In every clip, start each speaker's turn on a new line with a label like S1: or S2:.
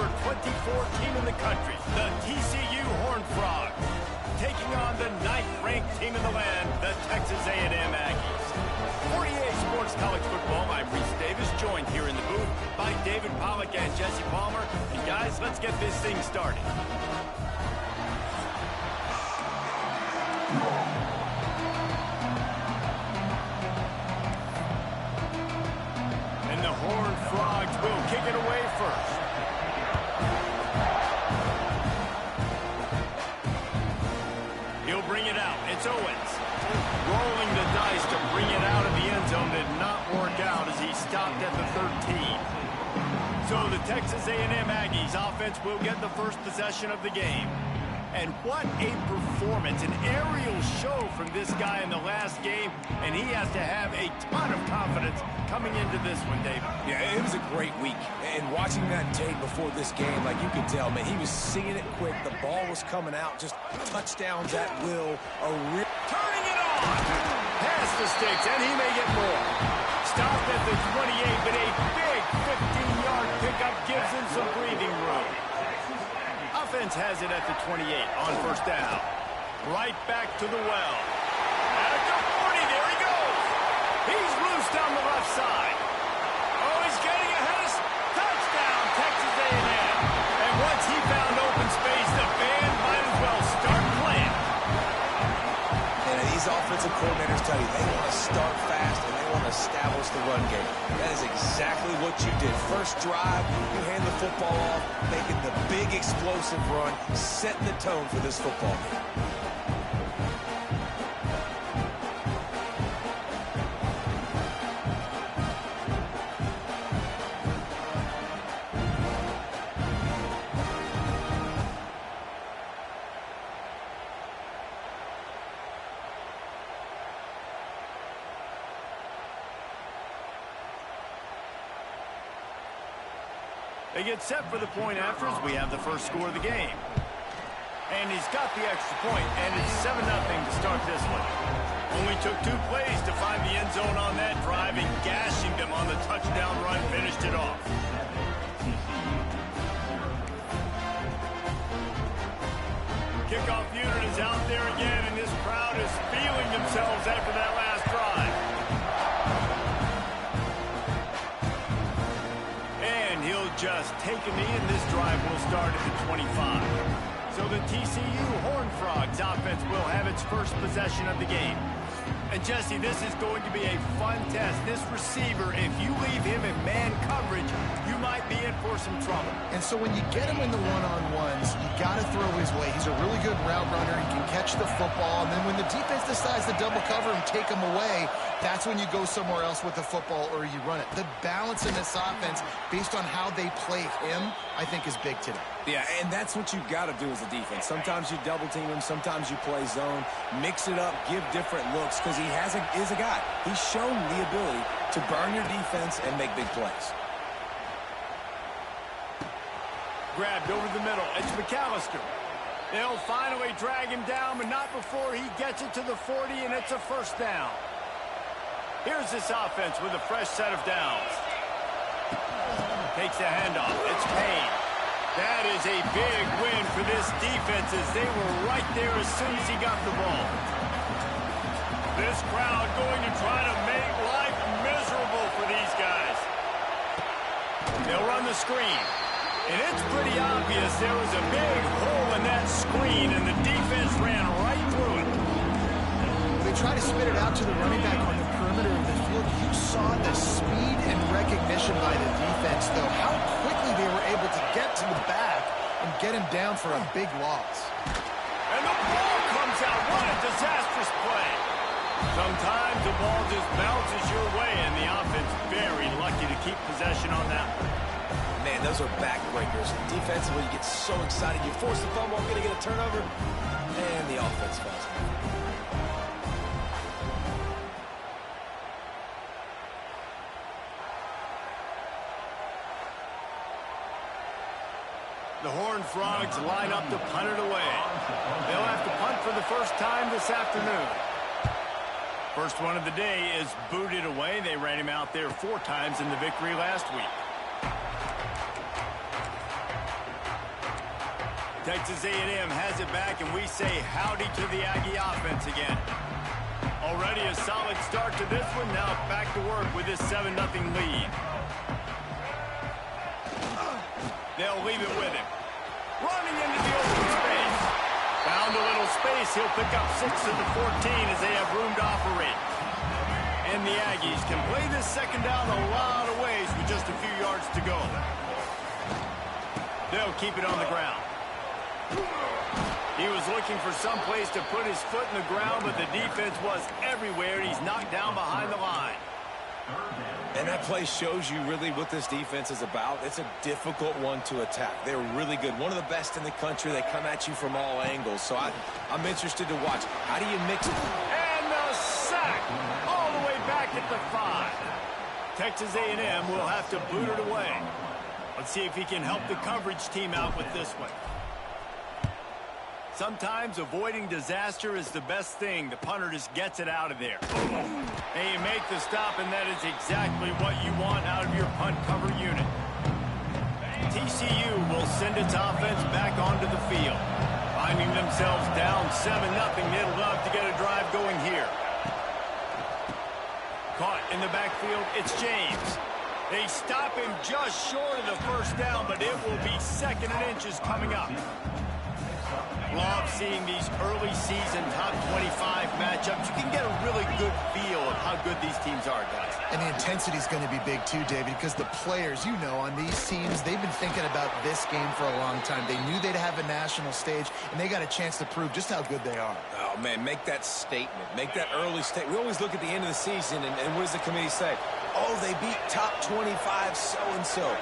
S1: number 24 team in the country, the TCU Horned Frogs, taking on the 9th-ranked team in the land, the Texas A&M Aggies. 48 Sports College Football, I'm Reese Davis, joined here in the booth by David Pollack and Jesse Palmer. And guys, let's get this thing started. And the Horned Frogs will kick it away first. He'll bring it out. It's Owens. Rolling the dice to bring it out of the end zone did not work out as he stopped at the 13. So the Texas A&M Aggies offense will get the first possession of the game. And what a performance, an aerial show from this guy in the last game, and he has to have a ton of confidence coming into this one, David.
S2: Yeah, it was a great week. And watching that tape before this game, like you could tell, man, he was seeing it quick. The ball was coming out, just touchdowns at will.
S1: Turning it on! Past the sticks, and he may get more. Stopped at the 28, but a big 15-yard pickup gives him some breathing room. Offense has it at the 28 on first down. Right back to the well. At the 40, there he goes. He's loose down the left side. Oh, he's getting ahead of touchdown, Texas A&M. And once he found open space, the band might as well start playing.
S2: And these offensive coordinators tell you they want to start fast and they want to establish the run game. That is exactly what you did. First drive, you hand the football off, making the big explosive run, setting the tone for this football game.
S1: They get set for the point after as we have the first score of the game. And he's got the extra point, and it's 7-0 to start this one. Only took 2 plays to find the end zone on that drive, and gashing them on the touchdown run finished it off. Kickoff unit is out there again, and this crowd is feeling themselves after that last drive. Just take a knee, and this drive will start at the 25. So the TCU Horned Frogs offense will have its first possession of the game. And Jesse, this is going to be a fun test. This receiver, if you leave him in man coverage, you might be in for some trouble.
S3: And so when you get him in the one-on-ones, you got to throw his way. He's a really good route runner. He can catch the football. And then when the defense decides to double cover and take him away, that's when you go somewhere else with the football or you run it. The balance in this offense, based on how they play him, I think is big today.
S2: Yeah, and that's what you've got to do as a defense. Sometimes you double team him, sometimes you play zone, mix it up, give different looks, because he is a guy. He's shown the ability to burn your defense and make big plays.
S1: Grabbed over the middle. It's McAllister. They'll finally drag him down, but not before he gets it to the 40, and it's a first down. Here's this offense with a fresh set of downs. Takes the handoff. It's Payne. That is a big win for this defense as they were right there as soon as he got the ball. This crowd going to try to make life miserable for these guys. They'll run the screen. And it's pretty obvious there was a big hole in that screen, and the defense ran right through it.
S3: They try to spit it out to the running back on the perimeter of the field. You saw the speed and recognition by the defense, though, how quickly they were able to get to the back and get him down for a big loss.
S1: And the ball comes out. What a disastrous play. Sometimes the ball just bounces your way, and the offense very lucky to keep possession on that one.
S2: Man, those are backbreakers. Defensively, you get so excited. You force the fumble, I'm going to get a turnover, and the offense falls.
S1: The Horned Frogs line up to punt it away. They'll have to punt for the first time this afternoon. First one of the day is booted away. They ran him out there 4 times in the victory last week. Texas A&M has it back, and we say howdy to the Aggie offense again. Already a solid start to this one. Now back to work with this 7-0 lead. They'll leave it with him. Running into the open space. Found a little space. He'll pick up 6 to the 14 as they have room to operate. And the Aggies can play this second down a lot of ways with just a few yards to go. They'll keep it on the ground. He was looking for some place to put his foot in the ground, but the defense was everywhere. He's knocked down behind the line.
S2: And that play shows you really what this defense is about. It's a difficult one to attack. They're really good. One of the best in the country. They come at you from all angles. So I'm interested to watch. How do you mix it?
S1: And the sack all the way back at the 5. Texas A&M will have to boot it away. Let's see if he can help the coverage team out with this one. Sometimes avoiding disaster is the best thing. The punter just gets it out of there. And you make the stop, and that is exactly what you want out of your punt cover unit. TCU will send its offense back onto the field. Finding themselves down 7-0, they'd love to get a drive going here. Caught in the backfield, it's James. They stop him just short of the first down, but it will be 2nd and inches coming up. Love seeing these early season top 25 matchups. You can get a really good feel of how good these teams are, guys.
S3: And the intensity is going to be big too, David, because the players, you know, on these teams, they've been thinking about this game for a long time. They knew they'd have a national stage, and they got a chance to prove just how good they are.
S2: Oh, man, make that statement. Make that early statement. We always look at the end of the season, and what does the committee say? Oh, they beat top 25 so-and-so.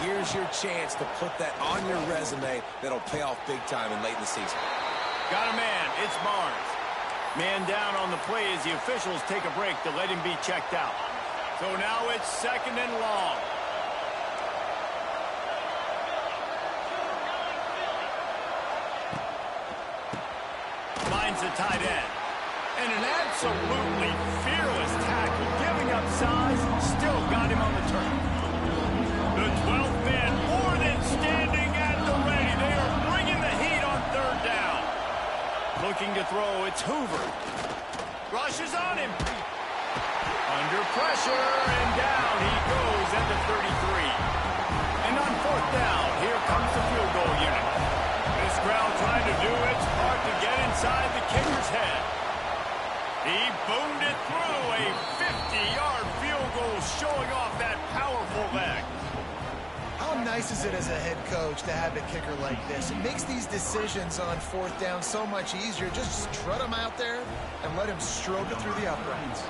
S2: Here's your chance to put that on your resume that'll pay off big time and late in the season.
S1: Got a man. It's Barnes. Man down on the play as the officials take a break to let him be checked out. So now it's 2nd and long. Finds the tight end. And an absolutely fearless tackle, giving up size, still got him on the turn. The 12th man more than standing at the ready. They are bringing the heat on 3rd down. Looking to throw, it's Hoover. Rushes on him. Under pressure, and down he goes at the 33. And on 4th down, here comes the field goal unit. This crowd trying to do its part to get inside the kicker's head. He boomed it through, a 50-yard field goal showing off that powerful leg.
S3: How nice is it as a head coach to have a kicker like this? It makes these decisions on 4th down so much easier. Just strut him out there and let him stroke it through the uprights.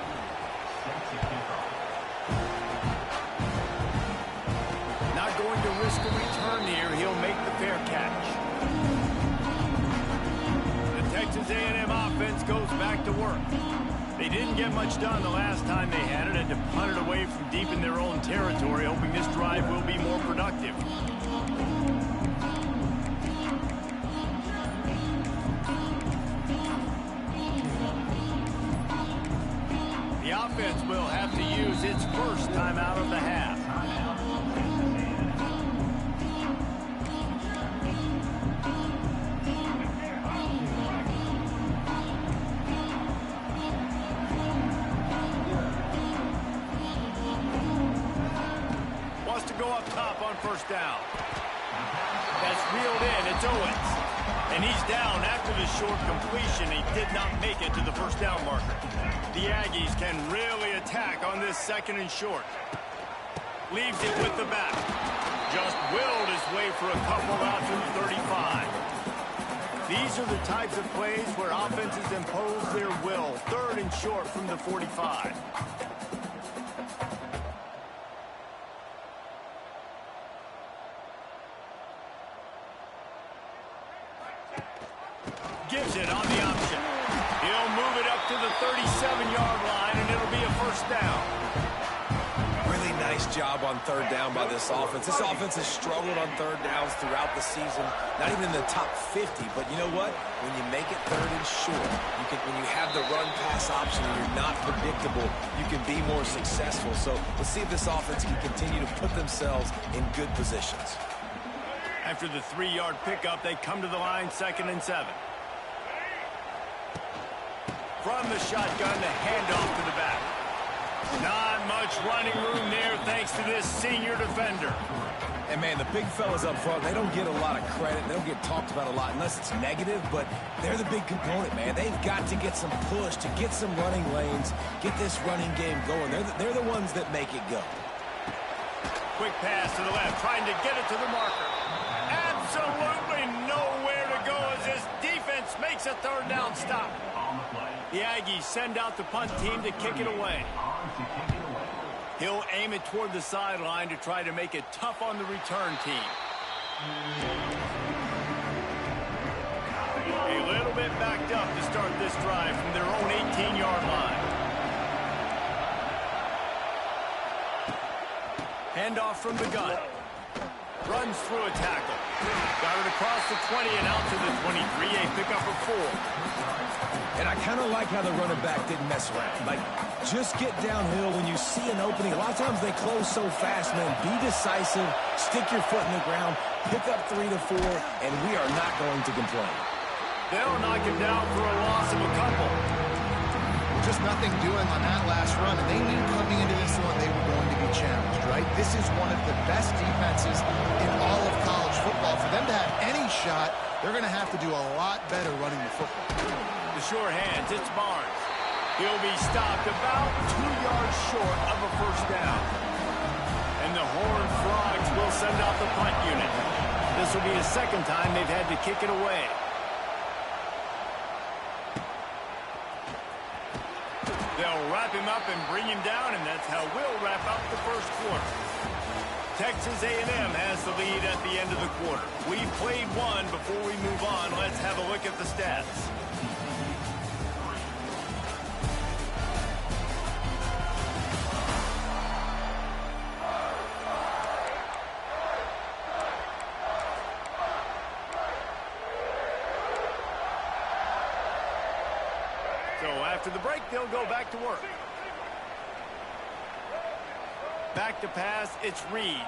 S1: Not going to risk a return here. He'll make the fair catch. The Texas A&M offense goes back to work. They didn't get much done the last time they had it, and to punt it away from deep in their own territory, hoping this drive will be more productive. The offense will have to use its first timeout of the half. Go up top on 1st down. That's reeled in. It's Owens. And he's down after the short completion. He did not make it to the 1st down marker. The Aggies can really attack on this 2nd and short. Leaves it with the back. Just willed his way for a couple out to the 35. These are the types of plays where offenses impose their will. 3rd and short from the 45. Gives it on the option. He'll move it up to the 37-yard line, and it'll be a 1st down.
S2: Really nice job on 3rd down by this offense. This offense has struggled on 3rd downs throughout the season. Not even in the top 50, but you know what? When you make it 3rd and short, when you have the run-pass option and you're not predictable, you can be more successful. So let's see if this offense can continue to put themselves in good positions.
S1: After the 3-yard pickup, they come to the line, 2nd and 7. From the shotgun, the handoff to the back. Not much running room there thanks to this senior defender.
S2: And, man, the big fellas up front, they don't get a lot of credit. They don't get talked about a lot unless it's negative, but they're the big component, man. They've got to get some push, to get some running lanes, get this running game going. They're the ones that make it go.
S1: Quick pass to the left, trying to get it to the marker. Absolutely nowhere to go as this defense makes a 3rd down stop. The Aggies send out the punt team to kick it away. He'll aim it toward the sideline to try to make it tough on the return team. A little bit backed up to start this drive from their own 18-yard line. Handoff from the gun. Runs through a tackle. Got it across the 20 and out to the 23. A pickup of 4.
S2: And I kind of like how the running back didn't mess around. Like, just get downhill when you see an opening. A lot of times they close so fast, man. Be decisive, stick your foot in the ground, pick up 3 to 4, and we are not going to complain.
S1: They'll knock him down for a loss of a couple.
S3: Just nothing doing on that last run, and they knew coming into this one they were going to be challenged, right? This is one of the best defenses in all of college football. For them to have any shot, they're going to have to do a lot better running the football.
S1: The sure hands, it's Barnes. He'll be stopped about 2 yards short of a 1st down. And the Horned Frogs will send out the punt unit. This will be the 2nd time they've had to kick it away. They'll wrap him up and bring him down, and that's how we'll wrap up the 1st quarter. Texas A&M has the lead at the end of the quarter. We've played one. Before we move on, let's have a look at the stats. After the break, they'll go back to work. Back to pass, it's Reed.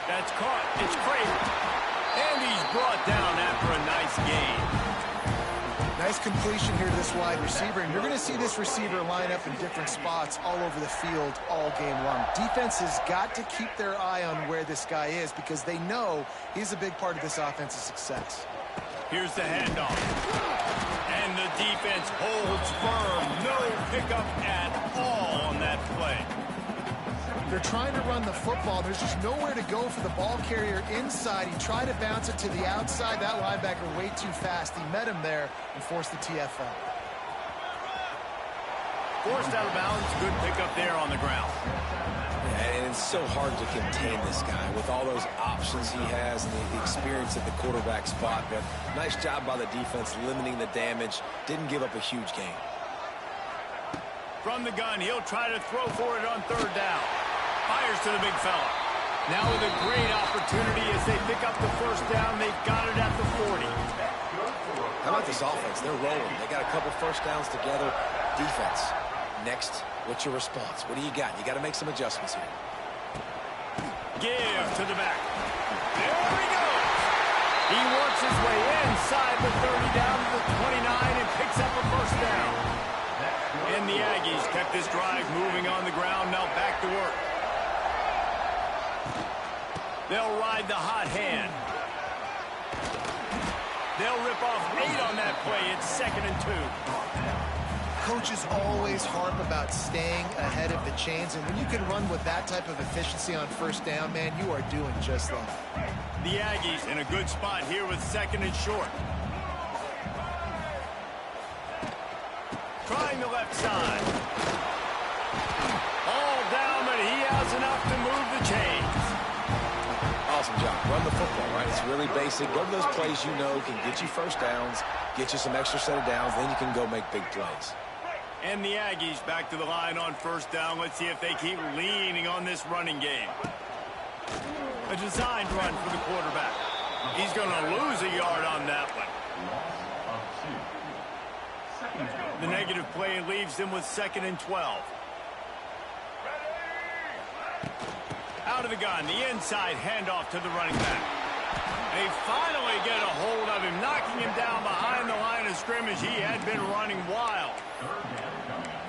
S1: That's caught, it's Craven. And he's brought down after a nice gain.
S3: Nice completion here to this wide receiver, and you're going to see this receiver line up in different spots all over the field all game long. Defense has got to keep their eye on where this guy is because they know he's a big part of this offense's success.
S1: Here's the handoff. And the defense holds firm. No pickup at all on that play.
S3: They're trying to run the football. There's just nowhere to go for the ball carrier inside. He tried to bounce it to the outside. That linebacker way too fast. He met him there and forced the TFL.
S1: Forced out of bounds. Good pickup there on the ground.
S2: Yeah, and it's so hard to contain this guy with all those options he has and the experience at the quarterback spot. But nice job by the defense limiting the damage. Didn't give up a huge gain.
S1: From the gun, he'll try to throw for it on 3rd down. Fires to the big fella. Now with a great opportunity as they pick up the 1st down. They've got it at the 40.
S2: How about this offense? They're rolling. They got a couple 1st downs together. Defense. Next, what's your response? What do you got? You got to make some adjustments here.
S1: Give to the back. There he goes. He works his way inside the 30 down to the 29 and picks up a 1st down. And the Aggies kept this drive moving on the ground. Now back to work. They'll ride the hot hand. They'll rip off 8 on that play. It's 2nd and 2.
S3: Coaches always harp about staying ahead of the chains, and when you can run with that type of efficiency on 1st down, man, you are doing just that.
S1: The Aggies in a good spot here with 2nd and short. Trying the left side. All down, but he has enough to move the chains.
S2: Awesome job. Run the football, right? It's really basic. Go to those plays you know can get you 1st downs, get you some extra set of downs, then you can go make big plays.
S1: And the Aggies back to the line on 1st down. Let's see if they keep leaning on this running game. A designed run for the quarterback. He's going to lose a yard on that one. The negative play leaves him with 2nd and 12. Out of the gun, the inside handoff to the running back. They finally get a hold of him, knocking him down behind the line of scrimmage. He had been running wild.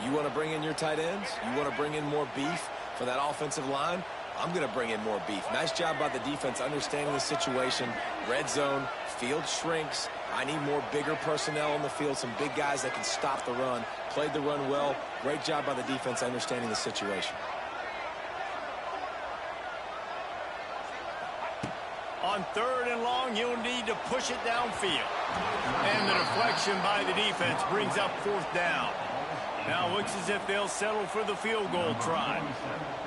S2: You want to bring in your tight ends? You want to bring in more beef for that offensive line? I'm going to bring in more beef. Nice job by the defense understanding the situation. Red zone, field shrinks. I need more bigger personnel on the field, some big guys that can stop the run. Played the run well. Great job by the defense understanding the situation.
S1: On 3rd and long, you'll need to push it downfield. And the deflection by the defense brings up 4th down. Now it looks as if they'll settle for the field goal try.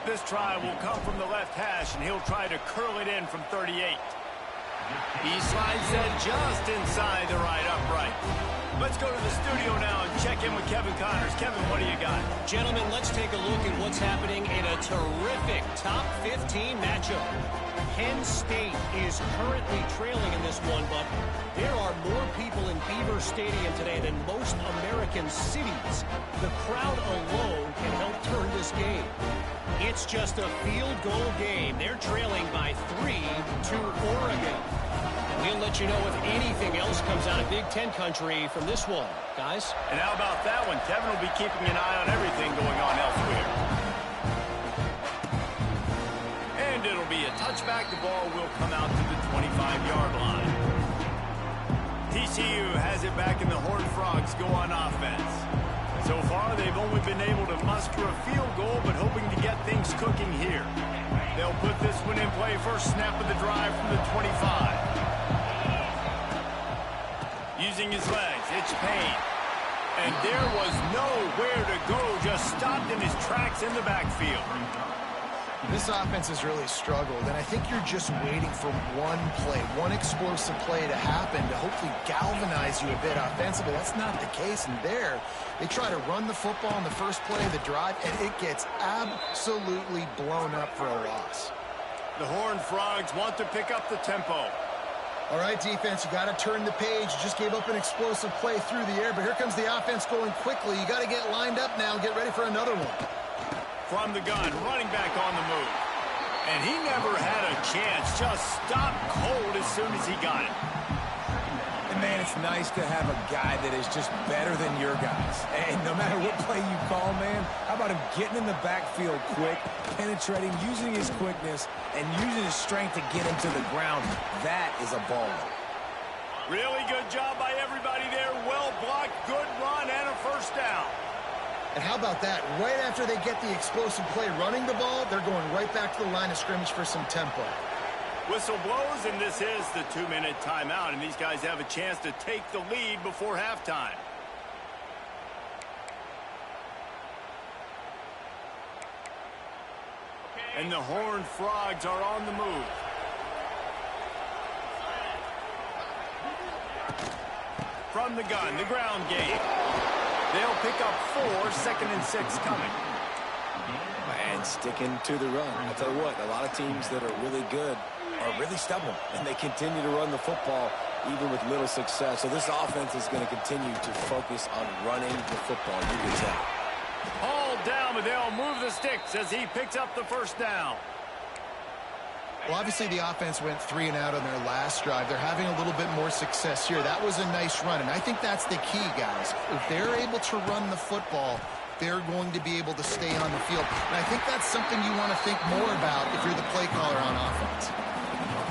S1: This try will come from the left hash, and he'll try to curl it in from 38. He slides that just inside the right upright. Let's go to the studio now and check in with Kevin Connors. Kevin, what do you got?
S4: Gentlemen, let's take a look at what's happening in a terrific top 15 matchup. Penn State is currently trailing in this one, but there are more people in Beaver Stadium today than most American cities. The crowd alone can help turn this game. It's just a field goal game. They're trailing by 3 to Oregon. We'll let you know if anything else comes out of Big Ten country from this one, guys.
S1: And how about that one? Kevin will be keeping an eye on everything going on elsewhere. And it'll be a touchback. The ball will come out to the 25-yard line. TCU has it back, and the Horned Frogs go on offense. So far, they've only been able to muster a field goal, but hoping to get things cooking here. They'll put this one in play. First snap of the drive from the 25. Using his legs, it's Payne. And there was nowhere to go, just stopped in his tracks in the backfield.
S3: This offense has really struggled, and I think you're just waiting for one play, one explosive play to happen to hopefully galvanize you a bit offensively. That's not the case, and there, they try to run the football on the first play of the drive, and it gets absolutely blown up for a loss.
S1: The Horned Frogs want to pick up the tempo.
S3: All right, defense, you got to turn the page. You just gave up an explosive play through the air, but here comes the offense going quickly. You got to get lined up now and get ready for another one.
S1: From the gun, running back on the move. And he never had a chance, just stopped cold as soon as he got it.
S2: And, man, it's nice to have a guy that is just better than your guys. And no matter what play you call, man, how about him getting in the backfield quick, penetrating, using his quickness, and using his strength to get him to the ground. That is a ball.
S1: Really good job by everybody there. Well blocked, good run, and a first down.
S3: And how about that? Right after they get the explosive play running the ball, they're going right back to the line of scrimmage for some tempo.
S1: Whistle blows, and this is the 2-minute timeout, and these guys have a chance to take the lead before halftime. And the Horned Frogs are on the move. From the gun, the ground game. They'll pick up 4, 2nd and 6 coming.
S2: And sticking to the run. I'll tell you what, a lot of teams that are really good are really stubborn, and they continue to run the football even with little success. So this offense is going to continue to focus on running the football. You can tell.
S1: All down, but they'll move the sticks as he picks up the first down.
S3: Well, obviously the offense went 3 and out on their last drive. They're having a little bit more success here. That was a nice run, and I think that's the key, guys. If they're able to run the football, they're going to be able to stay on the field. And I think that's something you want to think more about if you're the play caller on offense.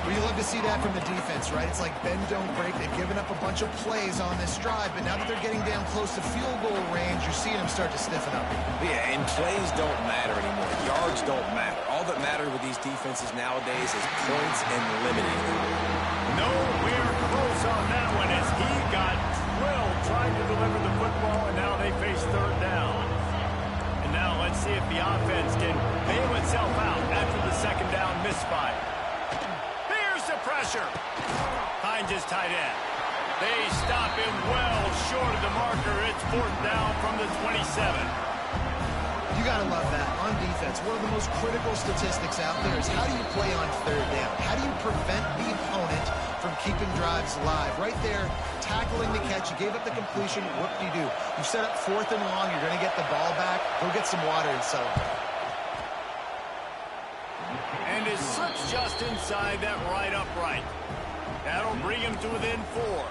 S3: Well, you love to see that from the defense, right? It's like bend, don't break. They've given up a bunch of plays on this drive, but now that they're getting down close to field goal range, you're seeing them start to stiffen up.
S2: Yeah, and plays don't matter anymore. Yards don't matter. All that matters with these defenses nowadays is points and limiting them.
S1: Nowhere close on that one as he got drilled trying to deliver the football, and now they face 3rd down. And now let's see if the offense can bail itself out after the 2nd down misfire. Pressure. Finds his tight end. They stop him well short of the marker. It's 4th down from the 27.
S3: You got to love that on defense. One of the most critical statistics out there is how do you play on 3rd down? How do you prevent the opponent from keeping drives alive? Right there, tackling the catch. You gave up the completion. What do you do? You set up 4th and long. You're going to get the ball back. Go get some water and celebrate.
S1: And it slips just inside that right upright. That'll bring him to within 4.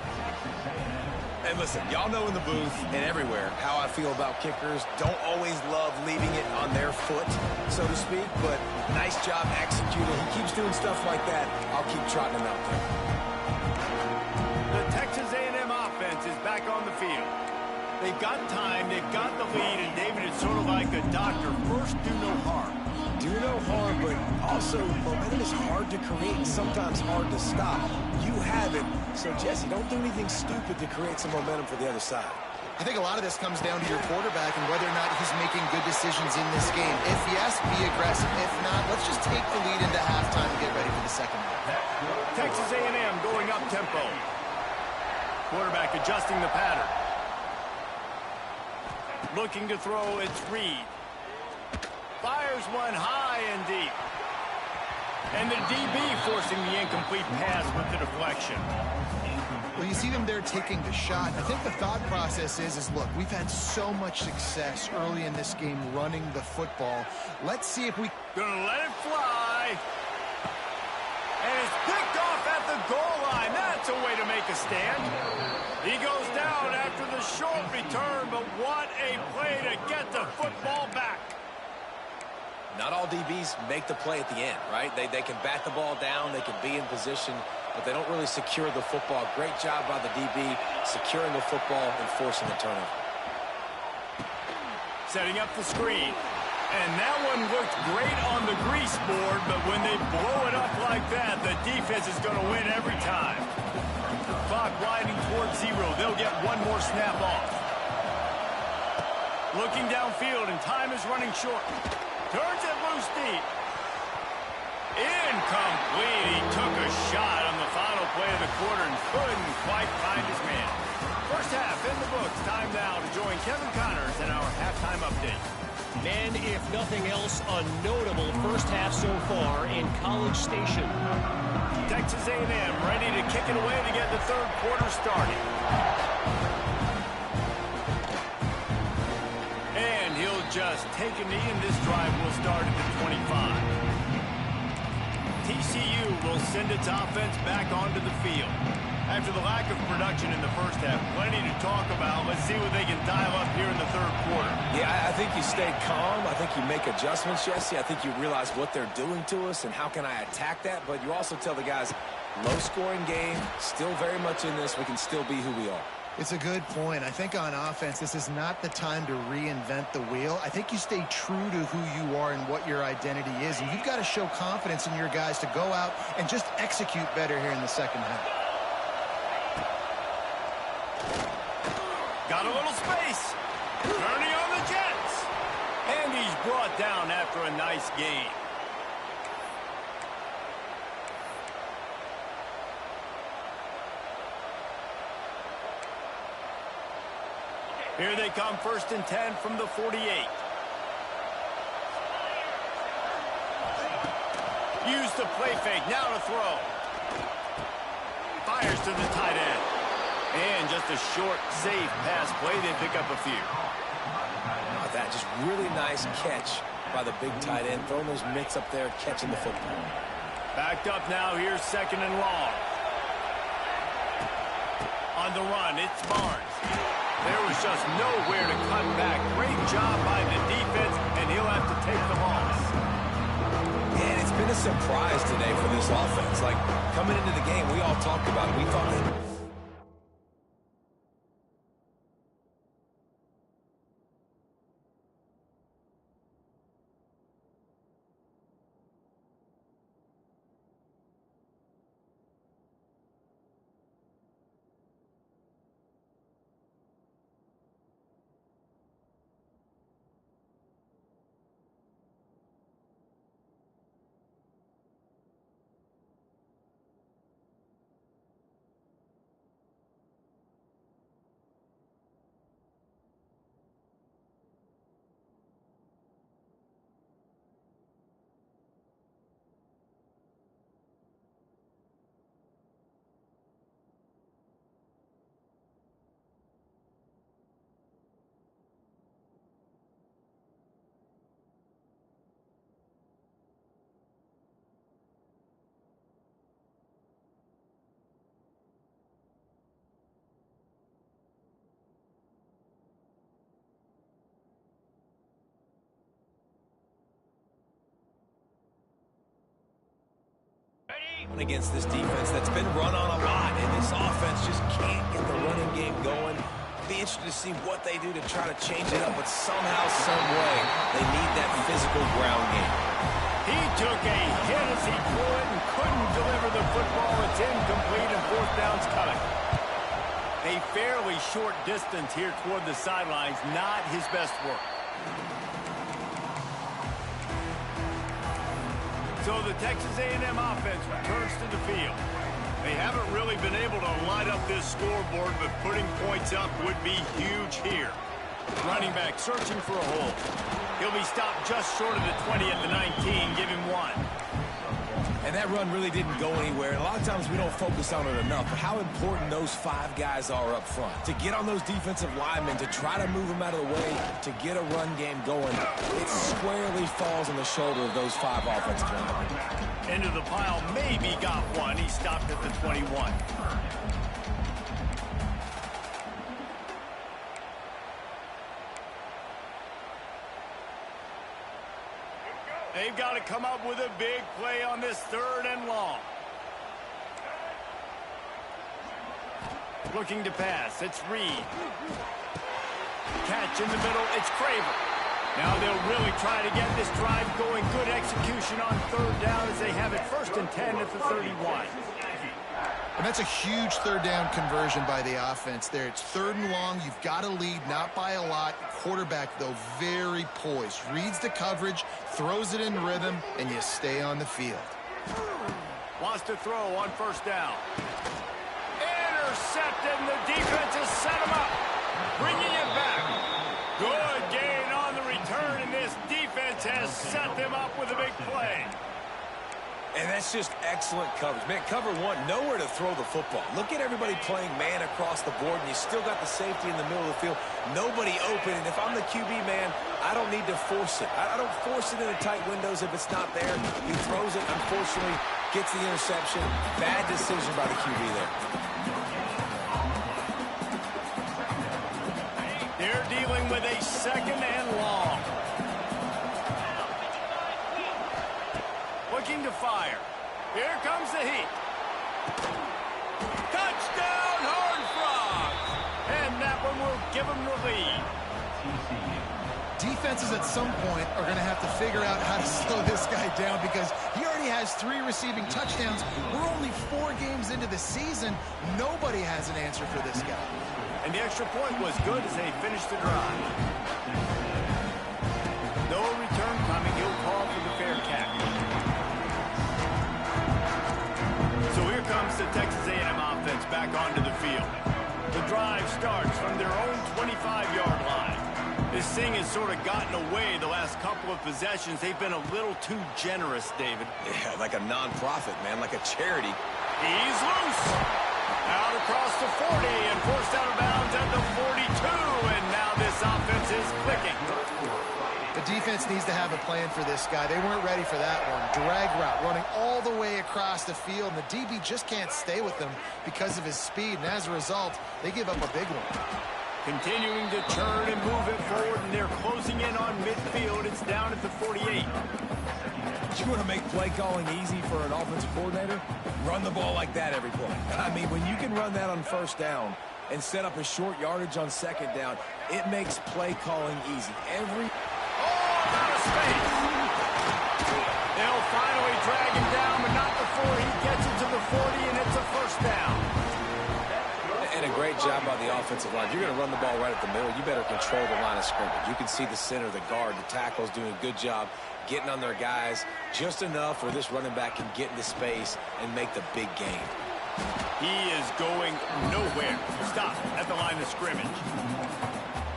S2: And listen, y'all know in the booth and everywhere how I feel about kickers. Don't always love leaving it on their foot, so to speak, but nice job executing. He keeps doing stuff like that. I'll keep trotting him out there.
S1: The Texas A&M offense is back on the field. They've got time, they've got the lead, and David, it's sort of like a doctor. First, do no harm.
S2: Do no harm, but also momentum is hard to create and sometimes hard to stop. You have it, so Jesse, don't do anything stupid to create some momentum for the other side.
S3: I think a lot of this comes down to your quarterback and whether or not he's making good decisions in this game. If yes, be aggressive. If not, let's just take the lead into halftime and get ready for the second half.
S1: Texas A&M going up tempo. Quarterback adjusting the pattern. Looking to throw, it's Reed. Fires one high and deep. And the DB forcing the incomplete pass with the deflection.
S3: Well, you see them there taking the shot. I think the thought process is look, we've had so much success early in this game running the football. Let's see if we...
S1: Gonna let it fly. And it's picked off at the goal line. That's a way to make a stand. He goes down after the short return, but what a play to get the football back.
S2: Not all DBs make the play at the end, right? They can bat the ball down, they can be in position, but they don't really secure the football. Great job by the DB securing the football and forcing the turnover.
S1: Setting up the screen. And that one looked great on the grease board, but when they blow it up like that, the defense is going to win every time. Clock winding towards 0. They'll get one more snap off. Looking downfield, and time is running short. Turns it loose deep. Incomplete. He took a shot on the final play of the quarter and couldn't quite find his man. First half in the books. Time now to join Kevin Connors in our halftime update.
S4: And if nothing else, a notable first half so far in College Station.
S1: Texas A&M ready to kick it away to get the third quarter started. And he'll just take a knee, and this drive will start at the 25. TCU will send its offense back onto the field. After the lack of production in the first half, plenty to talk about. Let's see what they can dial up here in the third quarter.
S2: Yeah, I think you stay calm. I think you make adjustments, Jesse. I think you realize what they're doing to us and how can I attack that. But you also tell the guys, low-scoring game, still very much in this. We can still be who we are.
S3: It's a good point. I think on offense, this is not the time to reinvent the wheel. I think you stay true to who you are and what your identity is. And you've got to show confidence in your guys to go out and just execute better here in the second half.
S1: Got a little space. Turning on the Jets. And he's brought down after a nice gain. Here they come, 1st and 10 from the 48. Use the play fake, now to throw. Fires to the tight end. And just a short, safe pass play. They pick up a few.
S2: How about that? Just really nice catch by the big tight end. Throwing those mitts up there, catching the football.
S1: Backed up now. Here's 2nd and long. On the run, it's Barnes. There was just nowhere to cut back. Great job by the defense, and he'll have to take the loss.
S2: And it's been a surprise today for this offense. Like, coming into the game, we all talked about it. We thought that Against this defense that's been run on a lot, and this offense just can't get the running game going. Be interested to see what they do to try to change it up, but somehow, some way, they need that physical ground game.
S1: He took a hit as he threw it and couldn't deliver the football. It's incomplete and fourth down's coming. A fairly short distance here toward the sidelines, not his best work. So the Texas A&M offense returns to the field. They haven't really been able to light up this scoreboard, but putting points up would be huge here. Running back searching for a hole. He'll be stopped just short of the 20 at the 19. Give him one.
S2: And that run really didn't go anywhere. And a lot of times we don't focus on it enough, but how important those 5 guys are up front. To get on those defensive linemen, to try to move them out of the way, to get a run game going, it squarely falls on the shoulder of those 5 offensive linemen.
S1: Into the pile, maybe got one. He stopped at the 21. They've got to come up with a big play on this 3rd and long. Looking to pass. It's Reed. Catch in the middle. It's Craver. Now they'll really try to get this drive going. Good execution on 3rd down as they have it 1st and 10 at the 31.
S3: And that's a huge 3rd down conversion by the offense there. It's 3rd and long. You've got to lead, not by a lot. Quarterback, though, very poised. Reads the coverage, throws it in rhythm, and you stay on the field.
S1: Wants to throw on 1st down. Intercepted, and the defense has set him up. Bringing it back. Good gain on the return, and this defense has set them up with a big play.
S2: And that's just excellent coverage. Man, cover 1, nowhere to throw the football. Look at everybody playing man across the board, and you still got the safety in the middle of the field. Nobody open, and if I'm the QB man, I don't need to force it. I don't force it into tight windows if it's not there. He throws it, unfortunately, gets the interception. Bad decision by the QB there.
S1: They're dealing with a 2nd and long. Looking to fire. Here comes the heat. Touchdown, Horned Frogs! And that one will give them the lead.
S3: Defenses at some point are going to have to figure out how to slow this guy down because he already has 3 receiving touchdowns. We're only 4 games into the season. Nobody has an answer for this guy.
S1: And the extra point was good as they finished the drive. No return coming. He'll call for the fair catch. So here comes the Texas A&M offense back onto the field. The drive starts from their own 25-yard line. This thing has sort of gotten away the last couple of possessions. They've been a little too generous, David.
S2: Yeah, like a non-profit, man, like a charity.
S1: He's loose. Out across the 40 and forced out of bounds at the 42. And now this offense is clicking.
S3: The defense needs to have a plan for this guy. They weren't ready for that one. Drag route, running all the way across the field, and the DB just can't stay with them because of his speed, and as a result, they give up a big one.
S1: Continuing to turn and move it forward, and they're closing in on midfield. It's down at the 48.
S2: You want to make play calling easy for an offensive coordinator? Run the ball like that every play. I mean, when you can run that on 1st down and set up a short yardage on 2nd down, it makes play calling easy.
S1: Out of space. They'll finally drag him down, but not before he gets it to the 40, and it's a 1st down.
S2: And a great job by the offensive line. If you're going to run the ball right at the middle, you better control the line of scrimmage. You can see the center, the guard, the tackles doing a good job getting on their guys just enough where this running back can get into space and make the big game.
S1: He is going nowhere. Stop at the line of scrimmage.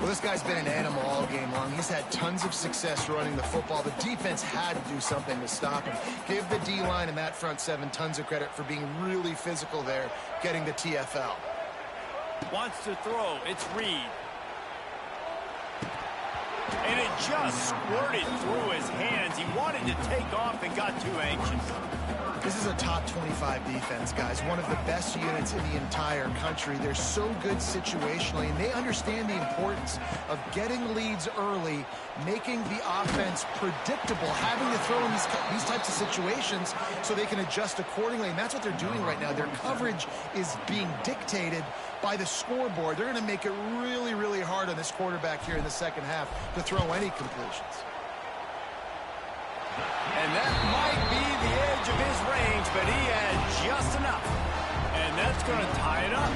S3: Well, this guy's been an animal all game long. He's had tons of success running the football. The defense had to do something to stop him. Give the D-line and that front 7 tons of credit for being really physical there, getting the TFL.
S1: Wants to throw. It's Reed. And it just squirted through his hands. He wanted starting to take off and got too anxious.
S3: This is a top 25 defense, guys. One of the best units in the entire country. They're so good situationally, and they understand the importance of getting leads early, making the offense predictable, having to throw in these types of situations so they can adjust accordingly. And that's what they're doing right now. Their coverage is being dictated by the scoreboard. They're going to make it really, really hard on this quarterback here in the second half to throw any completions.
S1: And that might be the edge of his range, but he had just enough. And that's going to tie it up.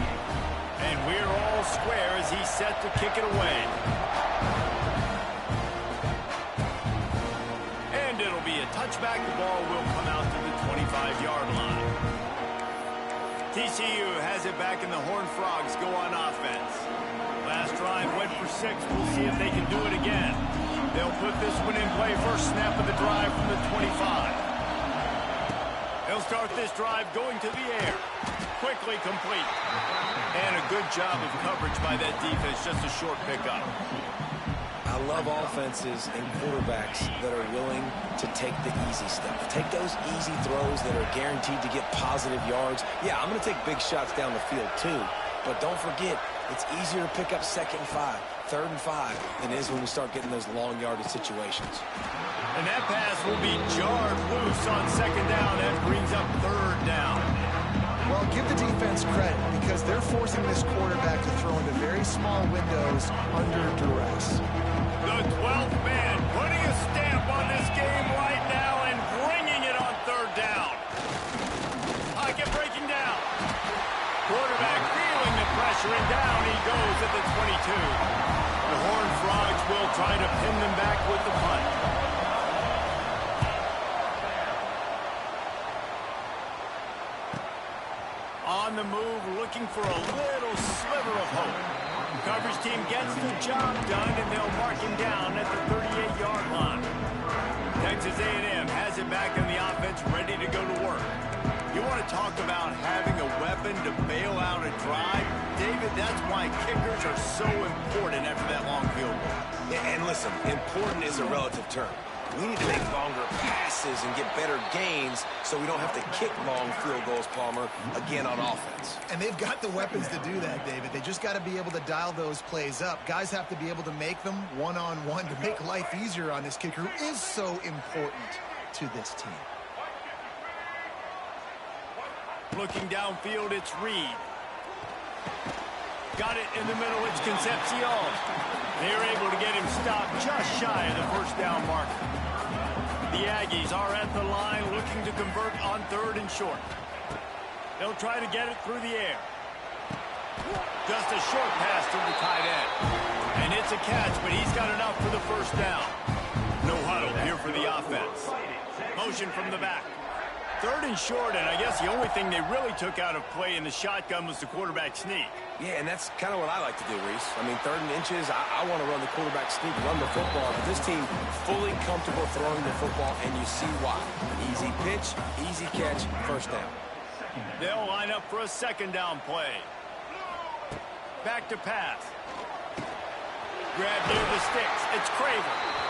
S1: And we're all square as he's set to kick it away. And it'll be a touchback. The ball will come out to the 25-yard line. TCU has it back, and the Horned Frogs go on offense. Last drive went for 6. We'll see if they can do it again. They'll put this one in play. First snap of the drive from the 25. They'll start this drive going to the air. Quickly complete. And a good job of coverage by that defense. Just a short pickup.
S2: I love offenses and quarterbacks that are willing to take the easy stuff. Take those easy throws that are guaranteed to get positive yards. Yeah, I'm going to take big shots down the field too. But don't forget, it's easier to pick up 2nd and 5, 3rd and 5 than it is when we start getting those long yardage situations.
S1: And that pass will be jarred loose on 2nd down. That brings up 3rd down.
S3: Well, give the defense credit because they're forcing this quarterback to throw into very small windows under duress.
S1: The 12th man putting a stamp on this game right now and bringing it on 3rd down. Pocket breaking down. Quarterback feeling the pressure, and down he goes at the 22. The Horned Frogs will try to pin them back with the punt. On the move, looking for a little sliver of hope. Coverage team gets the job done, and they'll mark him down at the 38-yard line. Texas A&M has it back on the offense, ready to go to work. You want to talk about having a weapon to bail out a drive? David, that's why kickers are so important after that long field goal.
S2: Yeah, and listen, important is a relative term. We need to make longer passes and get better gains so we don't have to kick long field goals, Palmer, again on offense.
S3: And they've got the weapons to do that, David. They just got to be able to dial those plays up. Guys have to be able to make them one-on-one to make life easier on this kicker who is so important to this team.
S1: Looking downfield, it's Reed. Got it in the middle, it's Concepcion. They're able to get him stopped just shy of the first down marker. The Aggies are at the line looking to convert on 3rd and short. They'll try to get it through the air. Just a short pass to the tight end. And it's a catch, but he's got enough for the first down. No huddle here for the offense. Motion from the back. 3rd and short, and I guess the only thing they really took out of play in the shotgun was the quarterback sneak.
S2: Yeah, and that's kind of what I like to do, Reese. I mean, 3rd and inches, I want to run the quarterback sneak, run the football. But this team fully comfortable throwing the football, and you see why. Easy pitch, easy catch, first down.
S1: They'll line up for a 2nd down play. Back to pass. Grab near the sticks. It's Craver.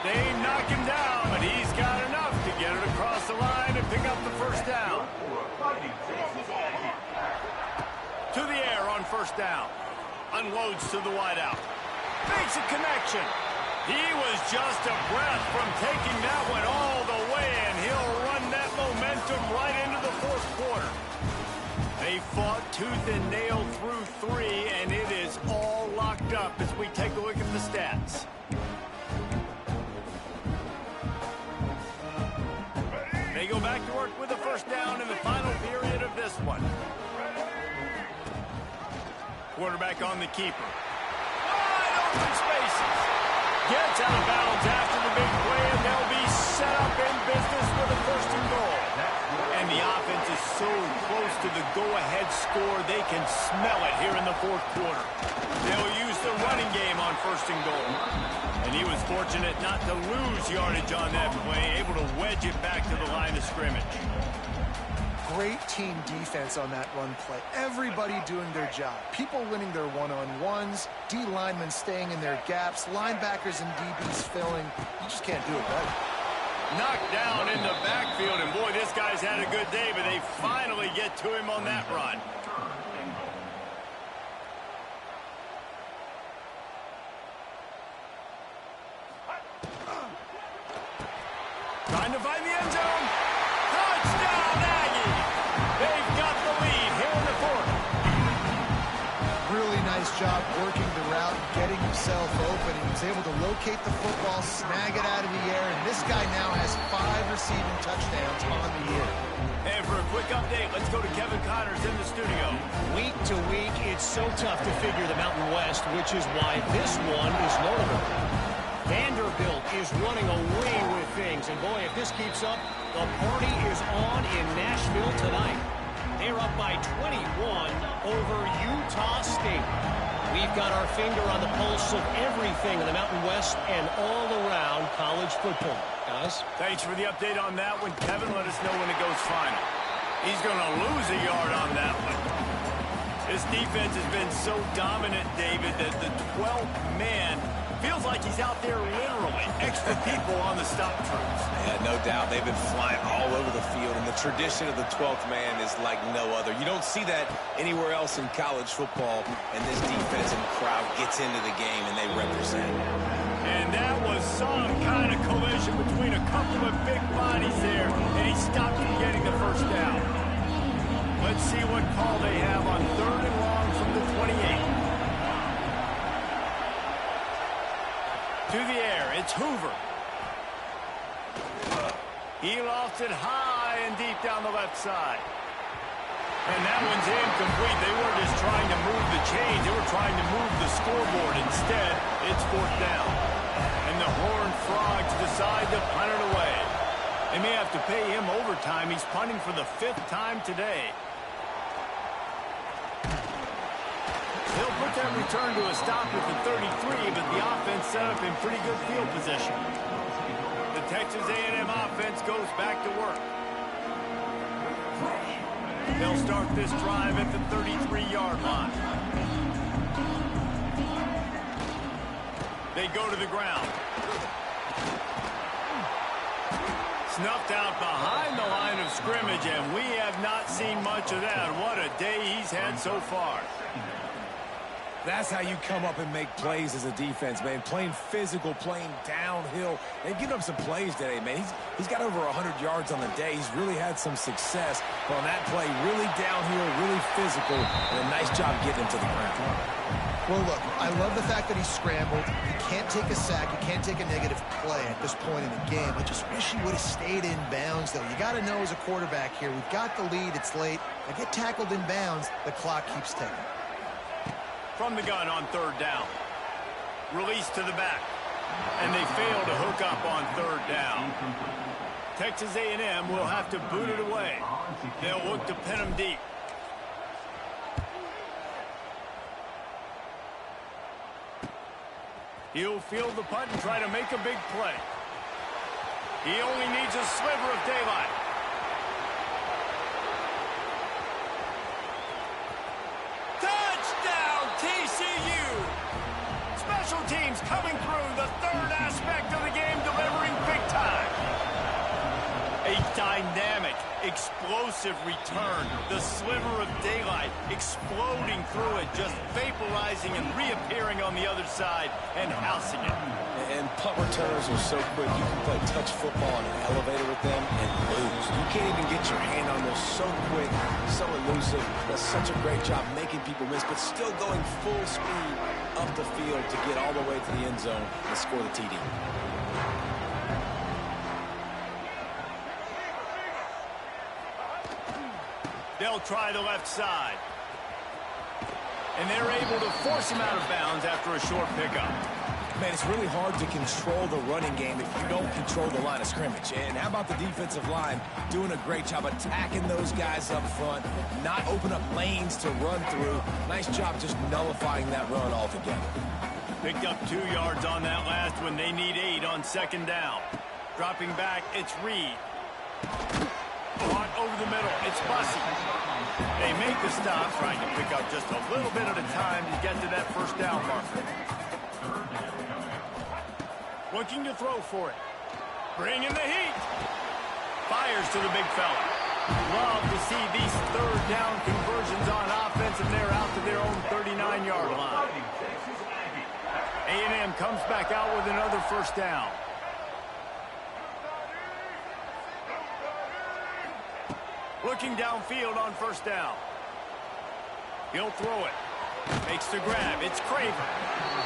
S1: They knock him down, but he's got enough to get it across the line and pick up the first down. To the air on 1st down. Unloads to the wideout. Makes a connection. He was just a breath from taking that one all the way, and he'll run that momentum right into the 4th quarter. They fought tooth and nail through 3, and it is all locked up as we take a look at the stats. They go back to work with a first down in the final period of this one. Quarterback on the keeper. Wide open spaces. Gets out of bounds after the big play, and they'll be set up in business with a 1st and goal. And the offense is so close to the go-ahead score, they can smell it here in the 4th quarter. They'll use the running game on 1st and goal. And he was fortunate not to lose yardage on that play, able to wedge it back to the line of scrimmage.
S3: Great team defense on that run play. Everybody doing their job. People winning their one-on-ones, D linemen staying in their gaps, linebackers and DBs filling. You just can't do it better.
S1: Knocked down in the backfield, and boy, this guy's had a good day, but they finally get to him on that run. Trying to find the end zone. Touchdown, Aggie! They've got the lead here in the fourth.
S3: Really nice job working the route, getting himself open. He was able to locate the football, snag it out of the air, and this guy now has 5 receiving touchdowns on the year.
S1: And for a quick update, let's go to Kevin Connors in the studio.
S4: Week to week, it's so tough to figure the Mountain West, which is why this one is notable. Vanderbilt is running away with things, and boy, if this keeps up, the party is on in Nashville tonight. They're up by 21 over Utah State. We've got our finger on the pulse of everything in the Mountain West and all around college football. Guys?
S1: Thanks for the update on that one. Kevin, let us know when it goes final. He's going to lose a yard on that one. This defense has been so dominant, David, that the 12th man feels like he's out there literally. Extra people on the stop troops.
S2: Yeah, no doubt. They've been flying all over the field, and the tradition of the 12th man is like no other. You don't see that anywhere else in college football, and this defensive crowd gets into the game, and they represent.
S1: And that was some kind of collision between a couple of big bodies there, and he stopped from getting the first down. Let's see what call they have on 3rd and long from the 28. To the air, it's Hoover. He lofts it high and deep down the left side. And that one's incomplete. They weren't just trying to move the chains. They were trying to move the scoreboard. Instead, it's 4th down. And the Horned Frogs decide to punt it away. They may have to pay him overtime. He's punting for the 5th time today. They'll put that return to a stop at the 33, but the offense set up in pretty good field position. The Texas A&M offense goes back to work. They'll start this drive at the 33-yard line. They go to the ground. Snuffed out behind the line of scrimmage, and we have not seen much of that. What a day he's had so far.
S2: That's how you come up and make plays as a defense, man. Playing physical, playing downhill. They've given up some plays today, man. He's got over 100 yards on the day. He's really had some success. But on that play, really downhill, really physical, and a nice job getting him to the ground.
S3: Well, look, I love the fact that he scrambled. You can't take a sack. You can't take a negative play at this point in the game. I just wish he would have stayed in bounds, though. You got to know as a quarterback here, we've got the lead. It's late. I get tackled in bounds. The clock keeps ticking.
S1: From the gun on 3rd down. Release to the back. And they fail to hook up on 3rd down. Texas A&M will have to boot it away. They'll look to pin him deep. He'll field the punt and try to make a big play. He only needs a sliver of daylight. TCU. Special teams coming through, the 3rd aspect of the game, delivering big time. A dynamic, explosive return. The sliver of daylight exploding through it, just vaporizing and reappearing on the other side and housing it.
S2: And punt returners are so quick. You can play touch football on an elevator with them and lose. You can't even get your hand on those. So quick, so elusive. Does such a great job making people miss, but still going full speed up the field to get all the way to the end zone and score the TD.
S1: They'll try the left side. And they're able to force him out of bounds after a short pickup.
S2: Man, it's really hard to control the running game if you don't control the line of scrimmage. And how about the defensive line doing a great job attacking those guys up front, not open up lanes to run through. Nice job just nullifying that run altogether.
S1: Picked up 2 yards on that last one. They need 8 on 2nd down. Dropping back, it's Reed. Caught over the middle, it's Bussey. They make the stop, trying to pick up just a little bit at a time to get to that 1st down marker. Looking to throw for it. Bringing the heat. Fires to the big fella. Love to see these third down conversions on offense, and they're out to their own 39-yard line. A&M comes back out with another first down. Looking downfield on first down. He'll throw it. Makes the grab. It's Craver.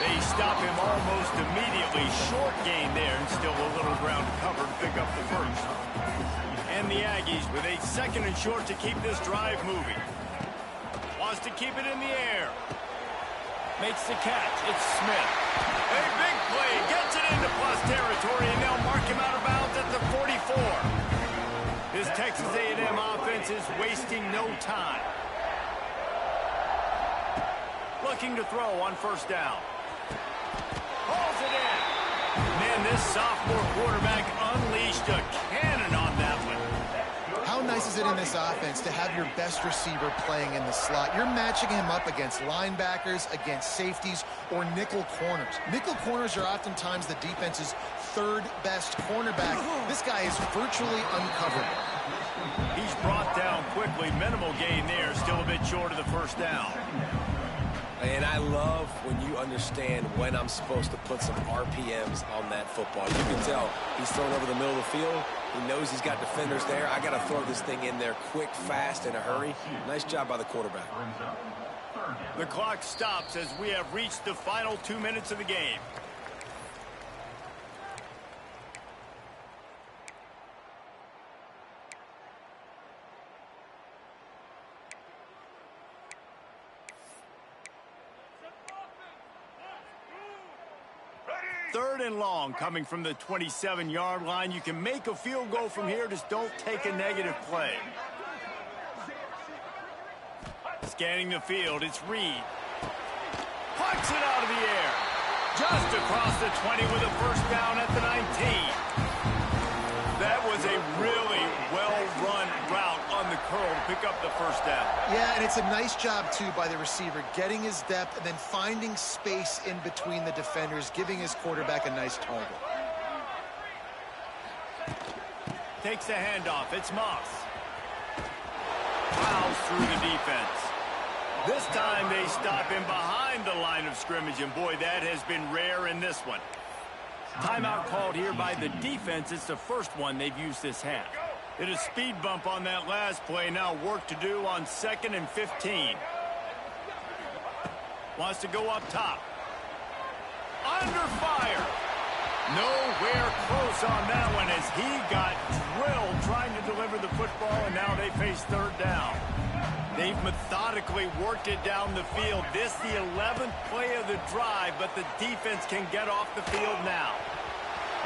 S1: They stop him almost immediately. Short gain there, and still a little ground to cover to pick up the first. And the Aggies with a 2nd and short to keep this drive moving. Wants to keep it in the air. Makes the catch. It's Smith. A big play. Gets it into plus territory, and they'll mark him out of bounds at the 44. This Texas A&M offense is wasting no time. Looking to throw on first down. Hauls it in. Man, this sophomore quarterback unleashed a cannon on that one.
S3: How nice is it in this offense to have your best receiver playing in the slot? You're matching him up against linebackers, against safeties, or nickel corners. Nickel corners are oftentimes the defense's 3rd best cornerback. This guy is virtually uncoverable.
S1: He's brought down quickly. Minimal gain there. Still a bit short of the first down.
S2: And I love when you understand when I'm supposed to put some RPMs on that football. You can tell he's thrown over the middle of the field. He knows he's got defenders there. I got to throw this thing in there quick, fast, in a hurry. Nice job by the quarterback.
S1: The clock stops as we have reached the final 2 minutes of the game. Third and long coming from the 27-yard line. You can make a field goal from here, just don't take a negative play. Scanning the field, it's Reed. Pucks it out of the air. Just across the 20 with a first down at the 19. That was a really well-run route on the curl to pick up the first down.
S3: Yeah, and it's a nice job, too, by the receiver, getting his depth and then finding space in between the defenders, giving his quarterback a nice target.
S1: Takes a handoff. It's Moss. Plows through the defense. This time they stop him behind the line of scrimmage, and boy, that has been rare in this one. Timeout called here by the defense. It's the first one they've used this half. Hit a speed bump on that last play. Now work to do on 2nd and 15. Wants to go up top. Under fire. Nowhere close on that one as he got drilled trying to deliver the football, and now they face third down. They've methodically worked it down the field. This the 11th play of the drive, but the defense can get off the field now.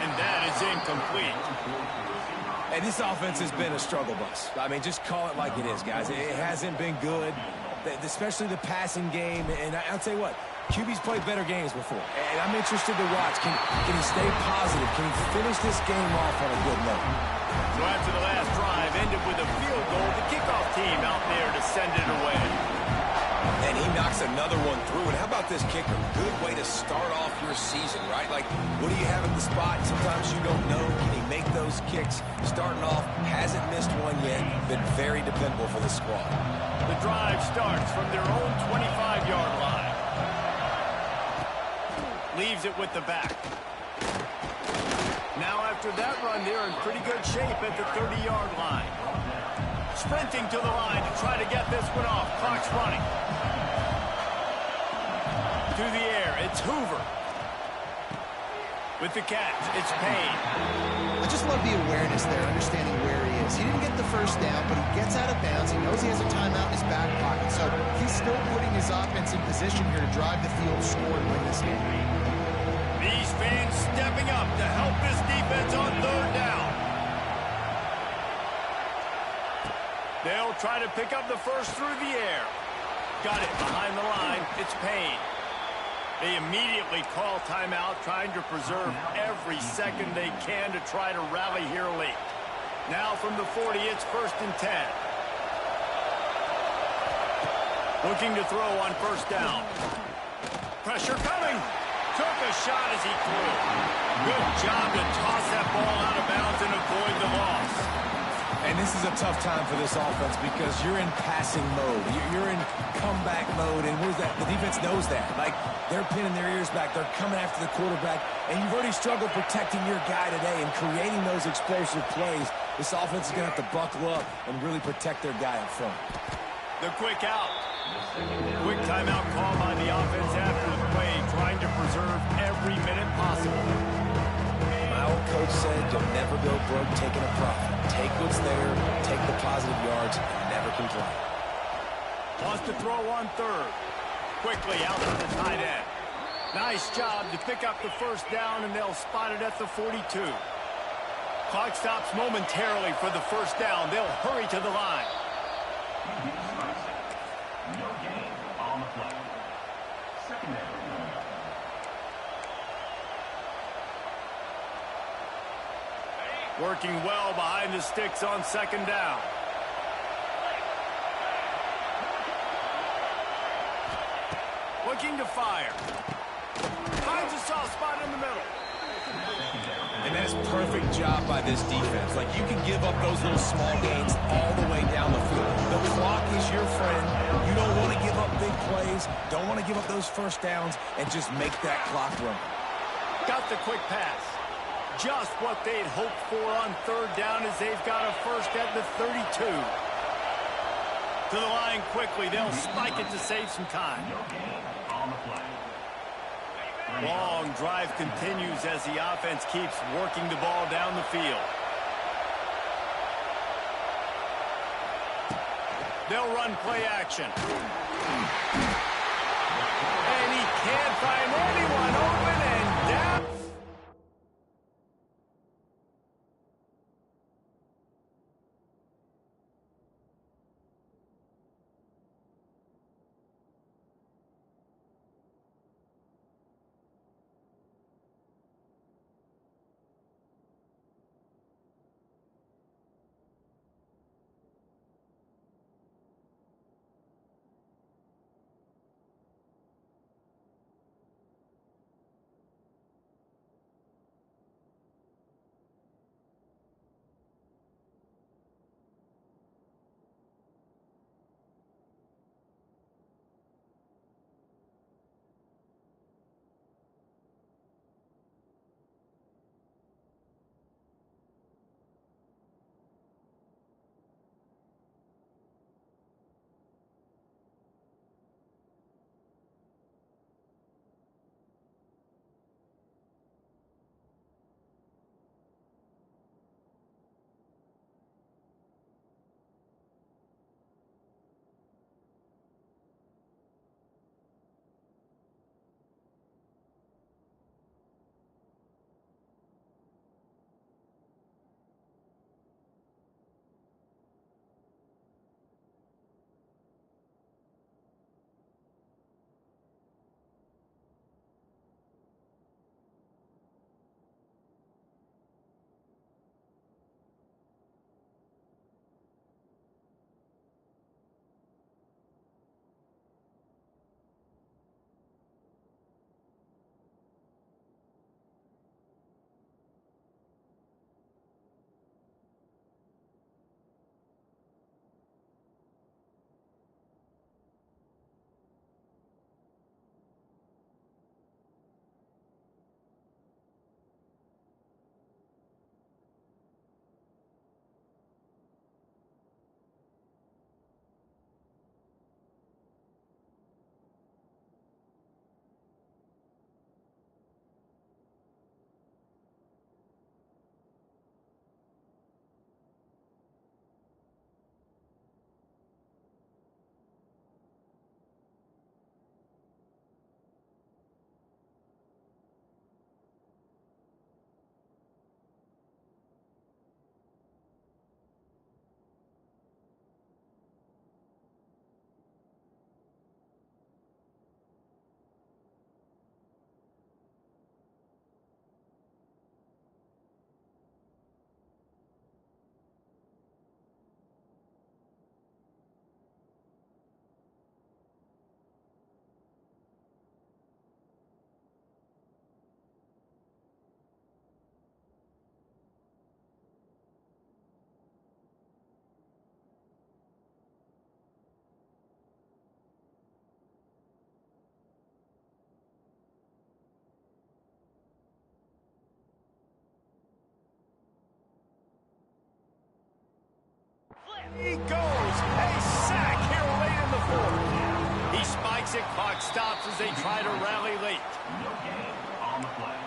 S1: And that is incomplete.
S2: And this offense has been a struggle bus. I mean, just call it like it is, guys. It hasn't been good, especially the passing game. And I'll tell you what, QB's played better games before. And I'm interested to watch. Can he stay positive? Can he finish this game off on a good note?
S1: So after the last drive ended with a field goal, the kickoff team out there to send it away.
S2: And he knocks another one through. And how about this kicker? Good way to start off your season, right? Like, what do you have at the spot? Sometimes you don't know. Can he make those kicks? Starting off, hasn't missed one yet. Been very dependable for the squad.
S1: The drive starts from their own 25-yard line. Leaves it with the back. Now after that run, they're in pretty good shape at the 30-yard line. Sprinting to the line to try to get this one off. Clock's running. To the air, it's Hoover. With the catch, it's Payne.
S3: I just love the awareness there, understanding where he is. He didn't get the first down, but he gets out of bounds. He knows he has a timeout in his back pocket, so he's still putting his offense in position here to drive the field, score, and win this game.
S1: These fans stepping up to help this defense on third down. They'll try to pick up the first through the air. Got it behind the line. It's Payne. They immediately call timeout, trying to preserve every second they can to try to rally here late. Now from the 40, it's 1st and 10. Looking to throw on first down. Pressure coming. Took a shot as he threw. Good job to toss that ball out of bounds and avoid the loss.
S2: This is a tough time for this offense because you're in passing mode. You're in comeback mode, and where's that? The defense knows that. Like, they're pinning their ears back. They're coming after the quarterback, and you've already struggled protecting your guy today and creating those explosive plays. This offense is going to have to buckle up and really protect their guy up front.
S1: The quick out. Quick timeout call by the offense after the play, trying to preserve every minute possible.
S2: My old coach said you'll never go broke taking a profit. Take what's there, take the positive yards, and never complain.
S1: Wants to throw on third. Quickly out to the tight end. Nice job to pick up the first down, and they'll spot it at the 42. Clock stops momentarily for the first down. They'll hurry to the line.
S5: No gain on the play. Secondary.
S1: Working well behind the sticks on second down. Looking to fire. Finds a soft spot in the middle.
S2: And that's a perfect job by this defense. Like, you can give up those little small gains all the way down the field. The clock is your friend. You don't want to give up big plays. Don't want to give up those first downs, and just make that clock run.
S1: Got the quick pass. Just what they'd hoped for on third down as they've got a first at the 32. To the line quickly. They'll spike it to save some time.
S5: No gain on the play.
S1: Long drive continues as the offense keeps working the ball down the field. They'll run play action. And he can't find anyone open, and down. He goes. A sack here late in the fourth. He spikes it. Clock stops as they try to rally late.
S5: No gain on the play.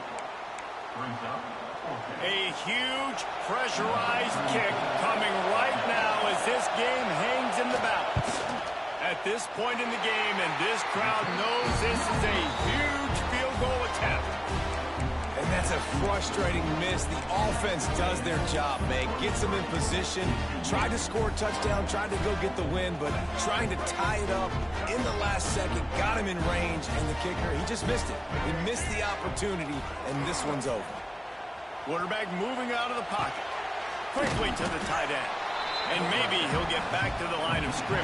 S5: Brings up fourth down.
S1: A huge pressurized kick coming right now as this game hangs in the balance. At this point in the game, and this crowd knows this is a huge field goal attempt.
S2: And that's a frustrating miss. The offense does their job, man. Gets them in position, tried to score a touchdown, tried to go get the win, but trying to tie it up in the last second, got him in range, and the kicker, he just missed it. He missed the opportunity, and this one's over.
S1: Quarterback moving out of the pocket. Quickly to the tight end. And maybe he'll get back to the line of scrimmage.